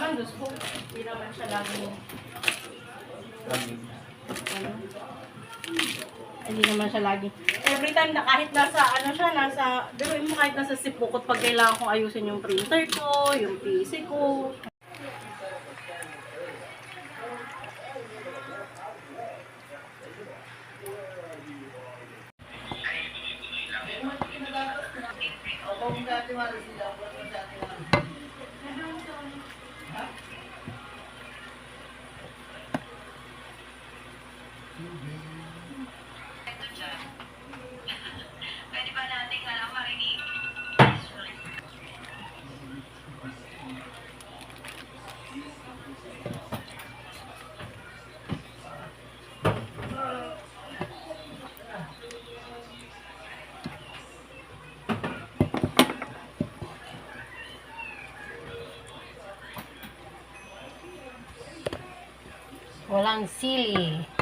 lang, Diyos ko. Hindi naman siya laging, ano, hindi naman siya laging. Every time na kahit nasa, ano siya, biruin mo kahit nasa sipukot pag kailangan kong ayusin yung printer ko, yung PC ko. Pwede ba natin marinig? Walang sili.